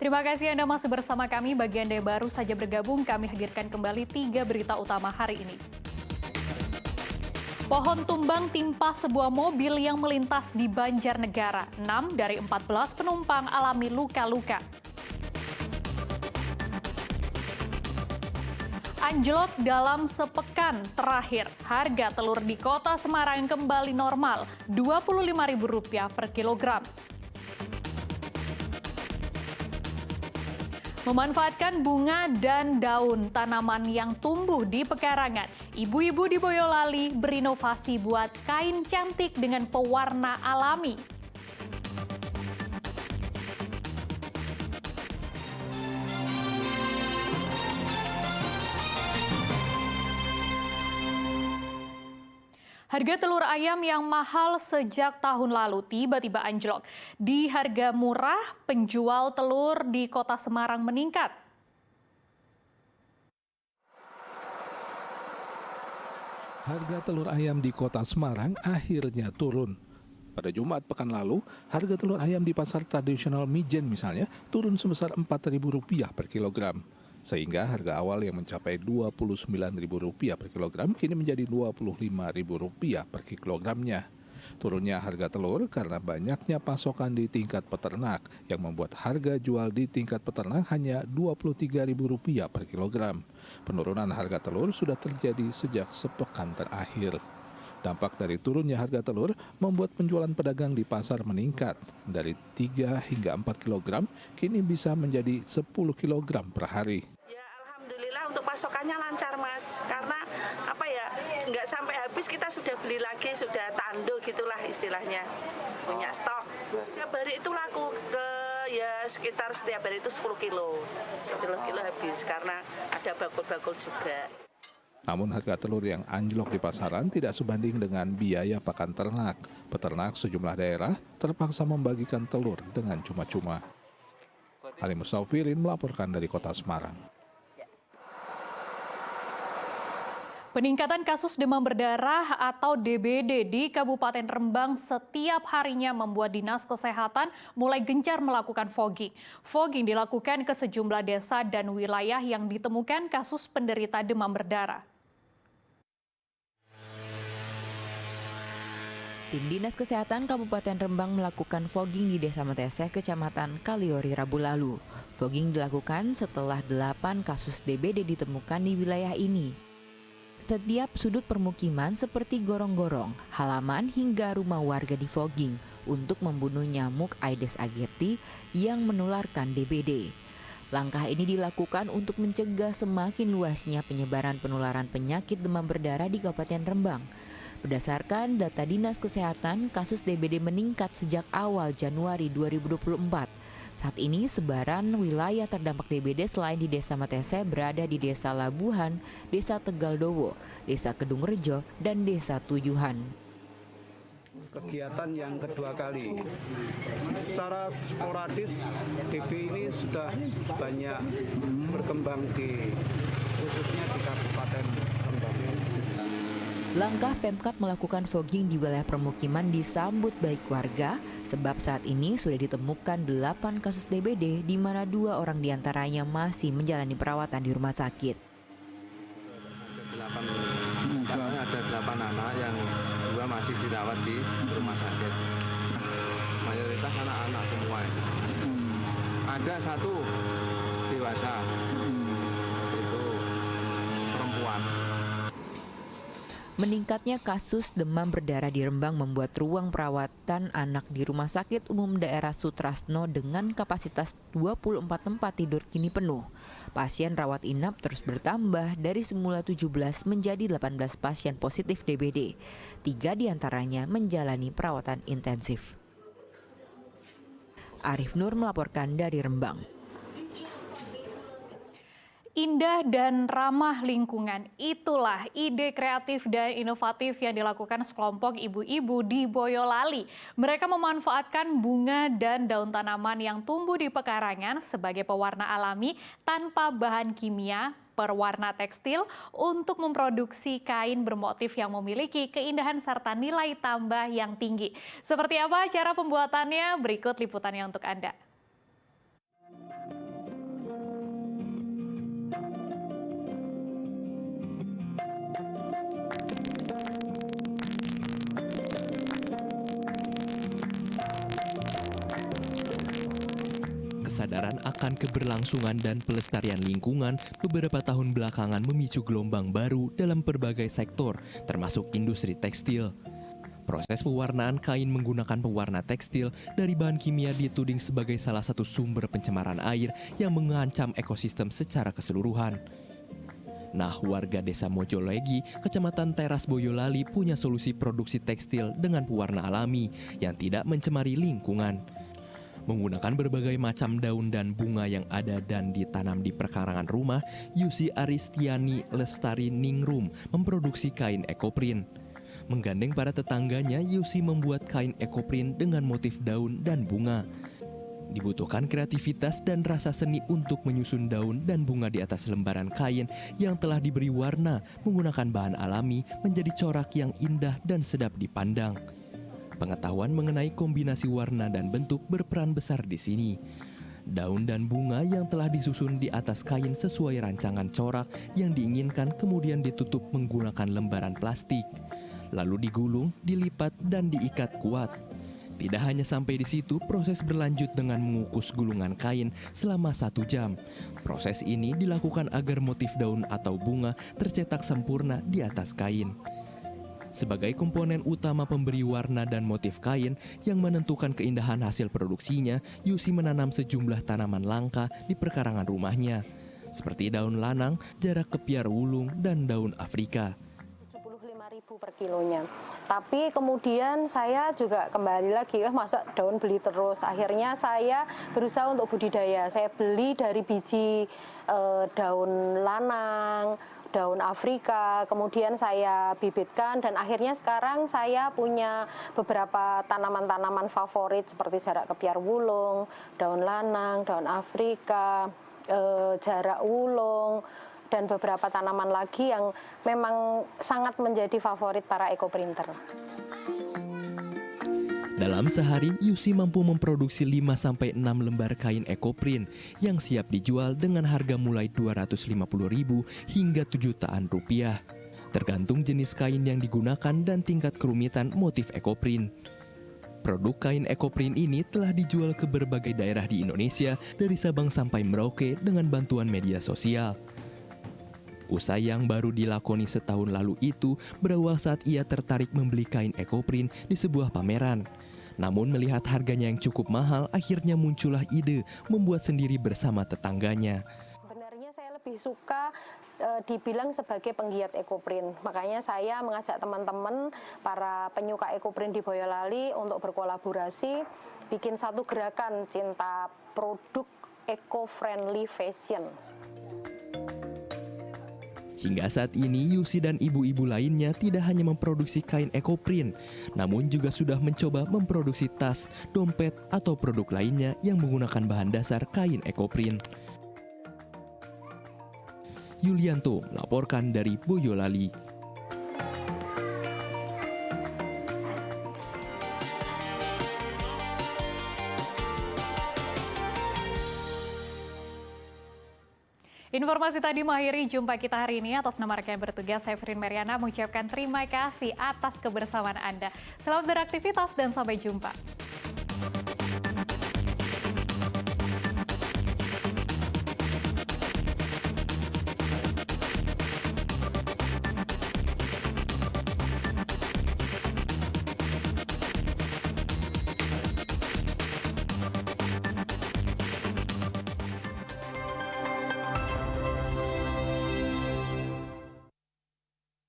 Terima kasih Anda masih bersama kami. Bagi Anda yang baru saja bergabung, kami hadirkan kembali 3 berita utama hari ini. Pohon tumbang timpa sebuah mobil yang melintas di Banjarnegara. 6 dari 14 penumpang alami luka-luka. Anjlok dalam sepekan terakhir. Harga telur di Kota Semarang kembali normal, Rp25.000 per kilogram. Memanfaatkan bunga dan daun tanaman yang tumbuh di pekarangan, ibu-ibu di Boyolali berinovasi buat kain cantik dengan pewarna alami. Harga telur ayam yang mahal sejak tahun lalu tiba-tiba anjlok. Di harga murah, penjual telur di Kota Semarang meningkat. Harga telur ayam di Kota Semarang akhirnya turun. Pada Jumat pekan lalu, harga telur ayam di pasar tradisional Mijen misalnya turun sebesar Rp4.000 per kilogram. Sehingga harga awal yang mencapai Rp29.000 per kilogram kini menjadi Rp25.000 per kilogramnya. Turunnya harga telur karena banyaknya pasokan di tingkat peternak yang membuat harga jual di tingkat peternak hanya Rp23.000 per kilogram. Penurunan harga telur sudah terjadi sejak sepekan terakhir. Dampak dari turunnya harga telur membuat penjualan pedagang di pasar meningkat. Dari 3 hingga 4 kg, kini bisa menjadi 10 kg per hari. Ya, alhamdulillah untuk pasokannya lancar, Mas. Karena nggak sampai habis kita sudah beli lagi, sudah tando gitulah istilahnya. Punya stok. Setiap hari itu laku sekitar setiap hari itu 10 kilo. 10 kilo habis karena ada bakul-bakul juga. Namun harga telur yang anjlok di pasaran tidak sebanding dengan biaya pakan ternak. Peternak sejumlah daerah terpaksa membagikan telur dengan cuma-cuma. Ali Mustaufirin melaporkan dari Kota Semarang. Peningkatan kasus demam berdarah atau DBD di Kabupaten Rembang setiap harinya membuat Dinas Kesehatan mulai gencar melakukan fogging. Fogging dilakukan ke sejumlah desa dan wilayah yang ditemukan kasus penderita demam berdarah. Tim Dinas Kesehatan Kabupaten Rembang melakukan fogging di Desa Meteseh, Kecamatan Kaliori, Rabu lalu. Fogging dilakukan setelah 8 kasus DBD ditemukan di wilayah ini. Setiap sudut permukiman seperti gorong-gorong, halaman hingga rumah warga di fogging untuk membunuh nyamuk Aedes aegypti yang menularkan DBD. Langkah ini dilakukan untuk mencegah semakin luasnya penyebaran penularan penyakit demam berdarah di Kabupaten Rembang. Berdasarkan data Dinas Kesehatan, kasus DBD meningkat sejak awal Januari 2024. Saat ini sebaran wilayah terdampak DBD selain di Desa Meteseh berada di Desa Labuhan, Desa Tegaldowo, Desa Kedungrejo, dan Desa Tujuhan. Kegiatan yang kedua kali. Secara sporadis DB ini sudah banyak berkembang khususnya di Kabupaten Rembang. Langkah Pemkab melakukan fogging di wilayah permukiman disambut baik warga, sebab saat ini sudah ditemukan 8 kasus DBD di mana 2 orang diantaranya masih menjalani perawatan di rumah sakit. Ada 8 anak yang 2 masih dirawat di rumah sakit. Mayoritas anak-anak semua. Ada 1 dewasa, itu perempuan. Meningkatnya kasus demam berdarah di Rembang membuat ruang perawatan anak di Rumah Sakit Umum Daerah Sutrasno dengan kapasitas 24 tempat tidur kini penuh. Pasien rawat inap terus bertambah dari semula 17 menjadi 18 pasien positif DBD. 3 diantaranya menjalani perawatan intensif. Arif Nur melaporkan dari Rembang. Indah dan ramah lingkungan, itulah ide kreatif dan inovatif yang dilakukan sekelompok ibu-ibu di Boyolali. Mereka memanfaatkan bunga dan daun tanaman yang tumbuh di pekarangan sebagai pewarna alami tanpa bahan kimia, berwarna tekstil untuk memproduksi kain bermotif yang memiliki keindahan serta nilai tambah yang tinggi. Seperti apa cara pembuatannya? Berikut liputannya untuk Anda. kesadaran akan keberlangsungan dan pelestarian lingkungan beberapa tahun belakangan memicu gelombang baru dalam berbagai sektor, termasuk industri tekstil. Proses pewarnaan kain menggunakan pewarna tekstil dari bahan kimia dituding sebagai salah satu sumber pencemaran air yang mengancam ekosistem secara keseluruhan. Nah, warga desa Mojolegi, Kecamatan Teras Boyolali punya solusi produksi tekstil dengan pewarna alami yang tidak mencemari lingkungan. Menggunakan berbagai macam daun dan bunga yang ada dan ditanam di perkarangan rumah, Yusi Aristiani Lestari Ningrum memproduksi kain ekoprint. Menggandeng para tetangganya, Yusi membuat kain ekoprint dengan motif daun dan bunga. Dibutuhkan kreativitas dan rasa seni untuk menyusun daun dan bunga di atas lembaran kain yang telah diberi warna menggunakan bahan alami menjadi corak yang indah dan sedap dipandang. Pengetahuan mengenai kombinasi warna dan bentuk berperan besar di sini. Daun dan bunga yang telah disusun di atas kain sesuai rancangan corak yang diinginkan kemudian ditutup menggunakan lembaran plastik. Lalu digulung, dilipat, dan diikat kuat. Tidak hanya sampai di situ, proses berlanjut dengan mengukus gulungan kain selama 1 jam. Proses ini dilakukan agar motif daun atau bunga tercetak sempurna di atas kain. Sebagai komponen utama pemberi warna dan motif kain yang menentukan keindahan hasil produksinya, Yusi menanam sejumlah tanaman langka di perkarangan rumahnya, seperti daun lanang, jarak kepiar wulung, dan daun Afrika. 75.000 per kilonya. Tapi kemudian saya juga kembali lagi, masa daun beli terus. Akhirnya saya berusaha untuk budidaya. Saya beli dari biji daun lanang, daun Afrika, kemudian saya bibitkan dan akhirnya sekarang saya punya beberapa tanaman-tanaman favorit seperti jarak kepiar wulung, daun lanang, daun Afrika, jarak wulung, dan beberapa tanaman lagi yang memang sangat menjadi favorit para ekoprinter. Dalam sehari, Yusi mampu memproduksi 5-6 lembar kain ekoprint yang siap dijual dengan harga mulai Rp250.000 hingga Rp7 jutaan, tergantung jenis kain yang digunakan dan tingkat kerumitan motif ekoprint. Produk kain ekoprint ini telah dijual ke berbagai daerah di Indonesia dari Sabang sampai Merauke dengan bantuan media sosial. Usaha yang baru dilakoni setahun lalu itu berawal saat ia tertarik membeli kain ekoprint di sebuah pameran. Namun melihat harganya yang cukup mahal, akhirnya muncullah ide membuat sendiri bersama tetangganya. Sebenarnya saya lebih suka dibilang sebagai penggiat ekoprint. Makanya saya mengajak teman-teman para penyuka ekoprint di Boyolali untuk berkolaborasi bikin satu gerakan cinta produk eco-friendly fashion. Hingga saat ini, Yusi dan ibu-ibu lainnya tidak hanya memproduksi kain ekoprint, namun juga sudah mencoba memproduksi tas, dompet, atau produk lainnya yang menggunakan bahan dasar kain ekoprint. Yulianto melaporkan dari Boyolali. Informasi tadi mengakhiri jumpa kita hari ini. Atas nama rekan bertugas, saya Frin Mariana mengucapkan terima kasih atas kebersamaan Anda. Selamat beraktivitas dan sampai jumpa.